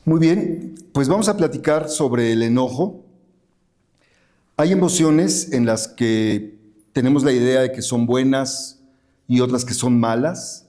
Muy bien, pues vamos a platicar sobre el enojo. Hay emociones en las que tenemos la idea de que son buenas y otras que son malas.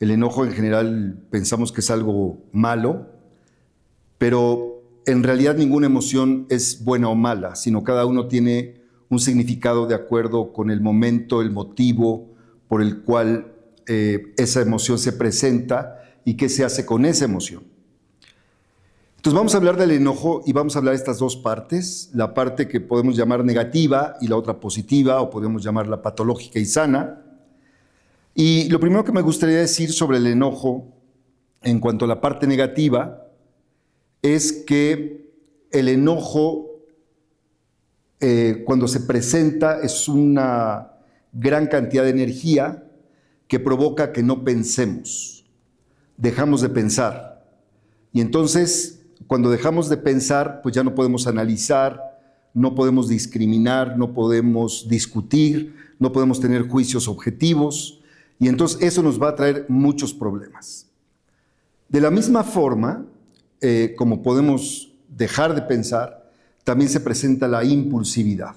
El enojo en general pensamos que es algo malo, pero en realidad ninguna emoción es buena o mala, sino cada uno tiene un significado de acuerdo con el momento, el motivo por el cual esa emoción se presenta y qué se hace con esa emoción. Entonces vamos a hablar del enojo y vamos a hablar de estas dos partes, la parte que podemos llamar negativa y la otra positiva, o podemos llamarla patológica y sana. Y lo primero que me gustaría decir sobre el enojo en cuanto a la parte negativa es que el enojo cuando se presenta es una gran cantidad de energía que provoca que no pensemos, dejamos de pensar. Y entonces, cuando dejamos de pensar, pues ya no podemos analizar, no podemos discriminar, no podemos discutir, no podemos tener juicios objetivos, y entonces eso nos va a traer muchos problemas. De la misma forma, como podemos dejar de pensar, también se presenta la impulsividad.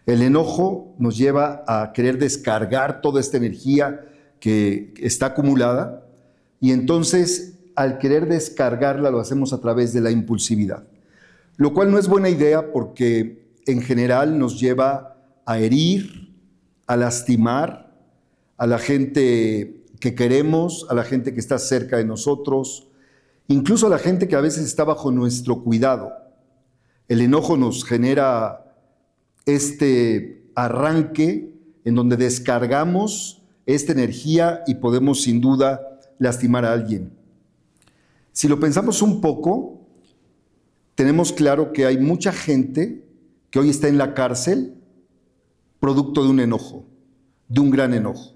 El enojo nos lleva a querer descargar toda esta energía que está acumulada, y entonces al querer descargarla lo hacemos a través de la impulsividad, lo cual no es buena idea porque en general nos lleva a herir, a lastimar a la gente que queremos, a la gente que está cerca de nosotros, incluso a la gente que a veces está bajo nuestro cuidado. El enojo nos genera este arranque en donde descargamos esta energía y podemos sin duda lastimar a alguien. Si lo pensamos un poco, tenemos claro que hay mucha gente que hoy está en la cárcel producto de un enojo, de un gran enojo.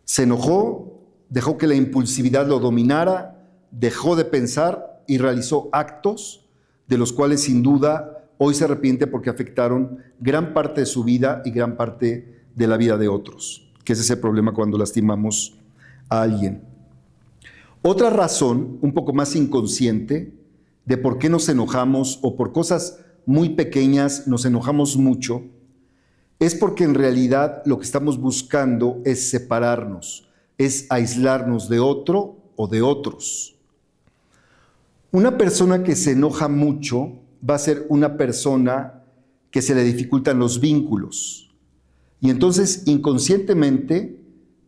Se enojó, dejó que la impulsividad lo dominara, dejó de pensar y realizó actos de los cuales sin duda hoy se arrepiente porque afectaron gran parte de su vida y gran parte de la vida de otros, que es ese problema cuando lastimamos a alguien. Otra razón, un poco más inconsciente, de por qué nos enojamos o por cosas muy pequeñas nos enojamos mucho, es porque en realidad lo que estamos buscando es separarnos, es aislarnos de otro o de otros. Una persona que se enoja mucho va a ser una persona que se le dificultan los vínculos y entonces inconscientemente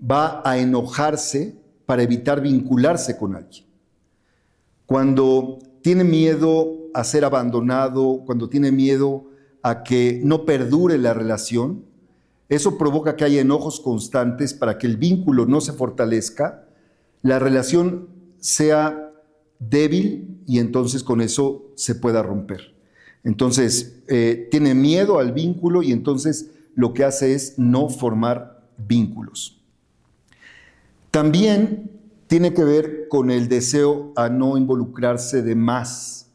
va a enojarse para evitar vincularse con alguien. Cuando tiene miedo a ser abandonado, cuando tiene miedo a que no perdure la relación, eso provoca que haya enojos constantes para que el vínculo no se fortalezca, la relación sea débil y entonces con eso se pueda romper. Entonces, tiene miedo al vínculo y entonces lo que hace es no formar vínculos. También tiene que ver con el deseo a no involucrarse de más.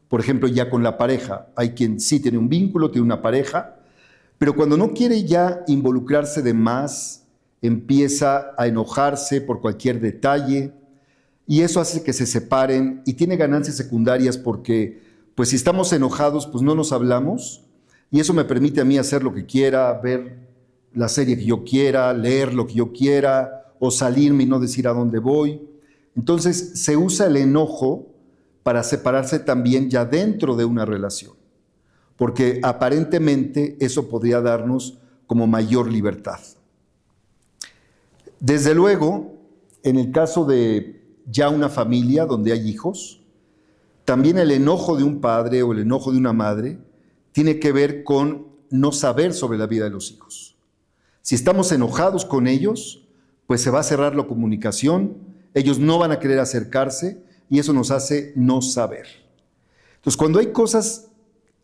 Por ejemplo, ya con la pareja. Hay quien sí tiene un vínculo, tiene una pareja, pero cuando no quiere ya involucrarse de más, empieza a enojarse por cualquier detalle y eso hace que se separen y tiene ganancias secundarias porque, pues si estamos enojados, pues no nos hablamos y eso me permite a mí hacer lo que quiera, ver la serie que yo quiera, leer lo que yo quiera, o salirme y no decir a dónde voy. Entonces se usa el enojo para separarse también ya dentro de una relación, porque aparentemente eso podría darnos como mayor libertad. Desde luego, en el caso de ya una familia donde hay hijos, también el enojo de un padre o el enojo de una madre tiene que ver con no saber sobre la vida de los hijos. Si estamos enojados con ellos, pues se va a cerrar la comunicación, ellos no van a querer acercarse y eso nos hace no saber. Entonces, cuando hay cosas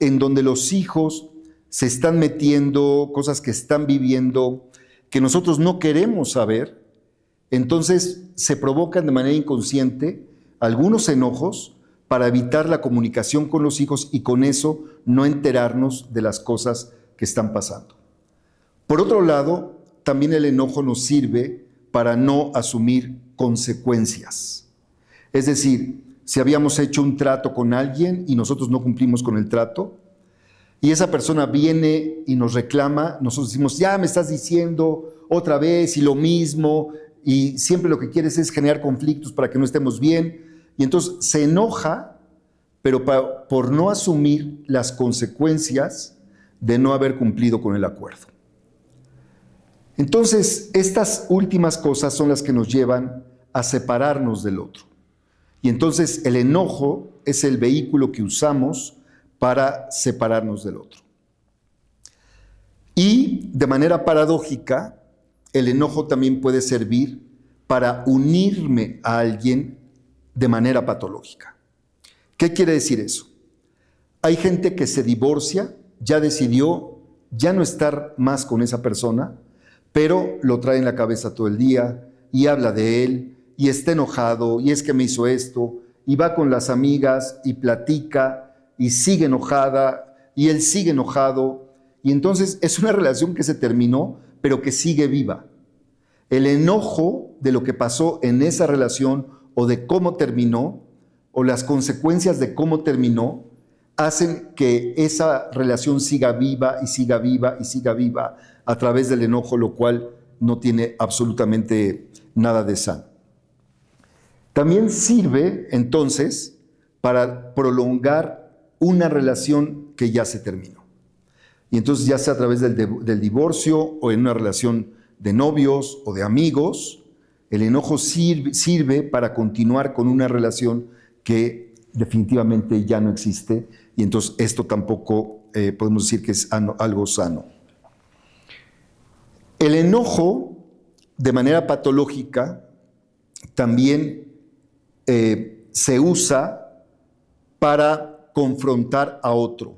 en donde los hijos se están metiendo, cosas que están viviendo, que nosotros no queremos saber, entonces se provocan de manera inconsciente algunos enojos para evitar la comunicación con los hijos y con eso no enterarnos de las cosas que están pasando. Por otro lado, también el enojo nos sirve para no asumir consecuencias. Es decir, si habíamos hecho un trato con alguien y nosotros no cumplimos con el trato, y esa persona viene y nos reclama, nosotros decimos, ya me estás diciendo otra vez y lo mismo, y siempre lo que quieres es generar conflictos para que no estemos bien, y entonces se enoja, pero por no asumir las consecuencias de no haber cumplido con el acuerdo. Entonces, estas últimas cosas son las que nos llevan a separarnos del otro. Y entonces el enojo es el vehículo que usamos para separarnos del otro. Y de manera paradójica, el enojo también puede servir para unirme a alguien de manera patológica. ¿Qué quiere decir eso? Hay gente que se divorcia, ya decidió ya no estar más con esa persona, pero lo trae en la cabeza todo el día y habla de él y está enojado y es que me hizo esto y va con las amigas y platica y sigue enojada y él sigue enojado y entonces es una relación que se terminó pero que sigue viva. El enojo de lo que pasó en esa relación o de cómo terminó o las consecuencias de cómo terminó hacen que esa relación siga viva y siga viva y siga viva a través del enojo, lo cual no tiene absolutamente nada de sano. También sirve entonces para prolongar una relación que ya se terminó. Y entonces ya sea a través del divorcio o en una relación de novios o de amigos, el enojo sirve para continuar con una relación que definitivamente ya no existe y entonces esto tampoco podemos decir que es algo sano. El enojo, de manera patológica, también se usa para confrontar a otro.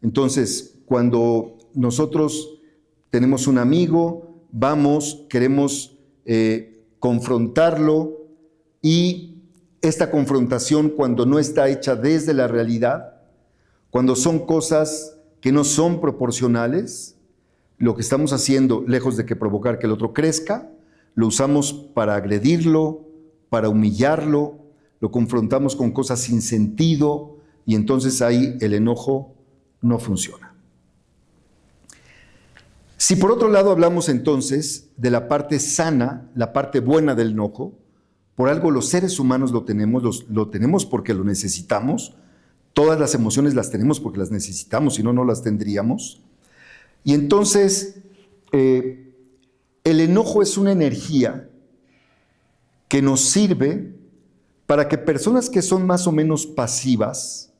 Entonces, cuando nosotros tenemos un amigo, queremos confrontarlo y esta confrontación, cuando no está hecha desde la realidad, cuando son cosas que no son proporcionales, lo que estamos haciendo, lejos de que provocar que el otro crezca, lo usamos para agredirlo, para humillarlo, lo confrontamos con cosas sin sentido y entonces ahí el enojo no funciona. Si por otro lado hablamos entonces de la parte sana, la parte buena del enojo, por algo los seres humanos lo tenemos porque lo necesitamos, todas las emociones las tenemos porque las necesitamos, si no, no las tendríamos. Y entonces, el enojo es una energía que nos sirve para que personas que son más o menos pasivas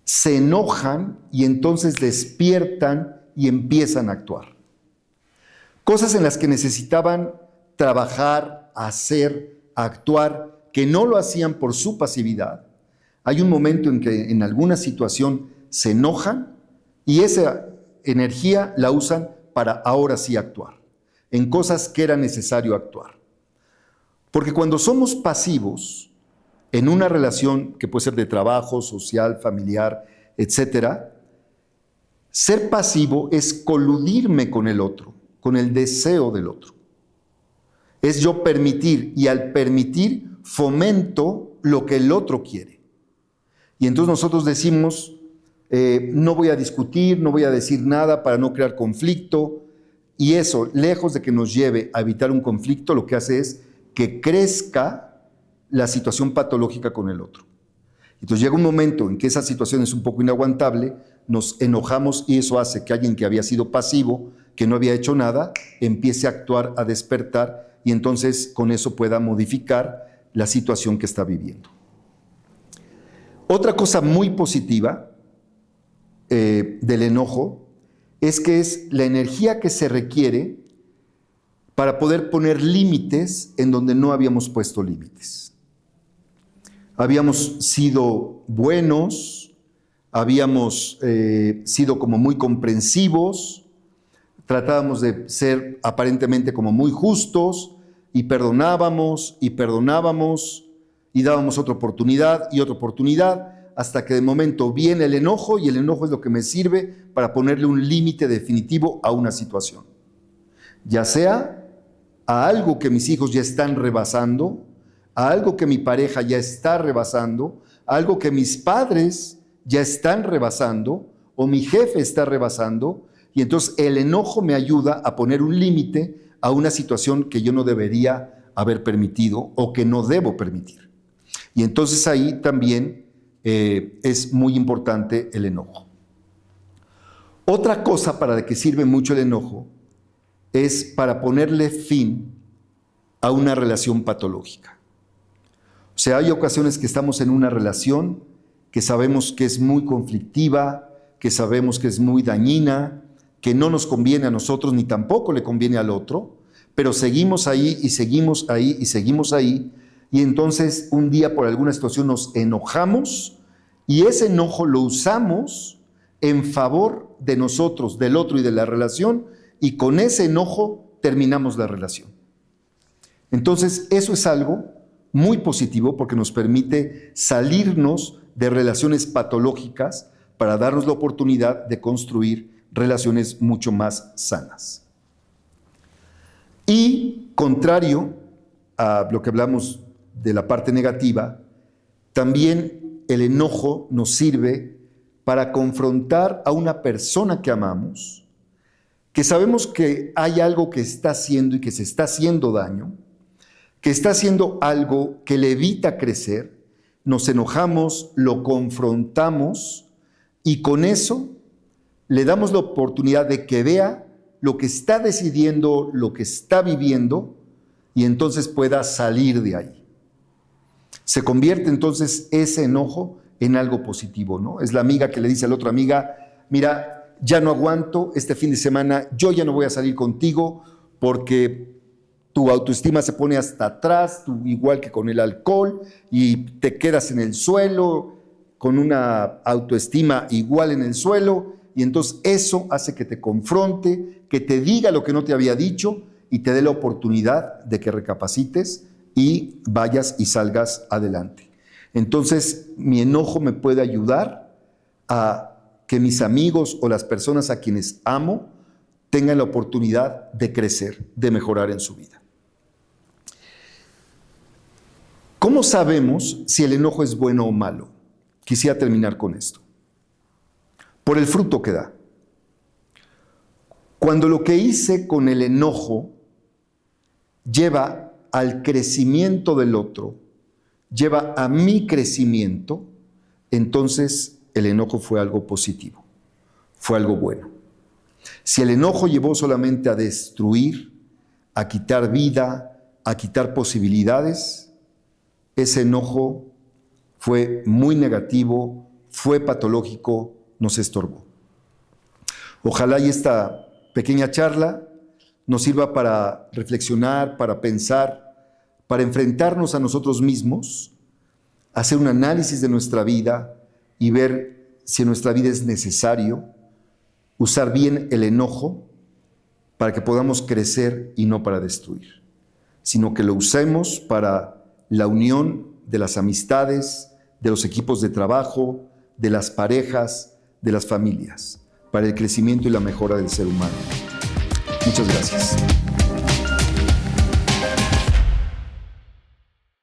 se enojan y entonces despiertan y empiezan a actuar. Cosas en las que necesitaban trabajar, hacer, actuar, que no lo hacían por su pasividad. Hay un momento en que en alguna situación se enojan y esa energía la usan para ahora sí actuar, en cosas que era necesario actuar. Porque cuando somos pasivos en una relación que puede ser de trabajo, social, familiar, etcétera, ser pasivo es coludirme con el otro, con el deseo del otro. Es yo permitir y al permitir fomento lo que el otro quiere. Y entonces nosotros decimos, no voy a discutir, no voy a decir nada para no crear conflicto. Y eso, lejos de que nos lleve a evitar un conflicto, lo que hace es que crezca la situación patológica con el otro. Entonces llega un momento en que esa situación es un poco inaguantable, nos enojamos y eso hace que alguien que había sido pasivo, que no había hecho nada, empiece a actuar, a despertar y entonces con eso pueda modificar la situación que está viviendo. Otra cosa muy positiva del enojo es que es la energía que se requiere para poder poner límites en donde no habíamos puesto límites. Habíamos sido buenos, habíamos sido como muy comprensivos, tratábamos de ser aparentemente como muy justos y perdonábamos y dábamos otra oportunidad hasta que de momento viene el enojo y el enojo es lo que me sirve para ponerle un límite definitivo a una situación. Ya sea a algo que mis hijos ya están rebasando, a algo que mi pareja ya está rebasando, a algo que mis padres ya están rebasando o mi jefe está rebasando, y entonces el enojo me ayuda a poner un límite a una situación que yo no debería haber permitido o que no debo permitir. Y entonces ahí también es muy importante el enojo. Otra cosa para la que sirve mucho el enojo es para ponerle fin a una relación patológica. O sea, hay ocasiones que estamos en una relación que sabemos que es muy conflictiva, que sabemos que es muy dañina, que no nos conviene a nosotros ni tampoco le conviene al otro, pero seguimos ahí y seguimos ahí y seguimos ahí, y entonces un día por alguna situación nos enojamos y ese enojo lo usamos en favor de nosotros, del otro y de la relación, y con ese enojo terminamos la relación. Entonces eso es algo muy positivo porque nos permite salirnos de relaciones patológicas para darnos la oportunidad de construir relaciones mucho más sanas. Y contrario a lo que hablamos de la parte negativa, también el enojo nos sirve para confrontar a una persona que amamos, que sabemos que hay algo que está haciendo y que se está haciendo daño, que está haciendo algo que le evita crecer, nos enojamos, lo confrontamos y con eso le damos la oportunidad de que vea lo que está decidiendo, lo que está viviendo, y entonces pueda salir de ahí. Se convierte entonces ese enojo en algo positivo, ¿no? Es la amiga que le dice a la otra amiga, mira, ya no aguanto, este fin de semana yo ya no voy a salir contigo porque tu autoestima se pone hasta atrás, tú igual que con el alcohol, y te quedas en el suelo con una autoestima igual en el suelo, y entonces eso hace que te confronte, que te diga lo que no te había dicho y te dé la oportunidad de que recapacites y vayas y salgas adelante. Entonces, mi enojo me puede ayudar a que mis amigos o las personas a quienes amo tengan la oportunidad de crecer, de mejorar en su vida. ¿Cómo sabemos si el enojo es bueno o malo? Quisiera terminar con esto. Por el fruto que da. Cuando lo que hice con el enojo lleva al crecimiento del otro, lleva a mi crecimiento, entonces el enojo fue algo positivo, fue algo bueno. Si el enojo llevó solamente a destruir, a quitar vida, a quitar posibilidades, ese enojo fue muy negativo, fue patológico, nos estorbó. Ojalá y esta pequeña charla nos sirva para reflexionar, para pensar, para enfrentarnos a nosotros mismos, hacer un análisis de nuestra vida y ver si en nuestra vida es necesario usar bien el enojo para que podamos crecer y no para destruir, sino que lo usemos para la unión de las amistades, de los equipos de trabajo, de las parejas, de las familias, para el crecimiento y la mejora del ser humano. Muchas gracias.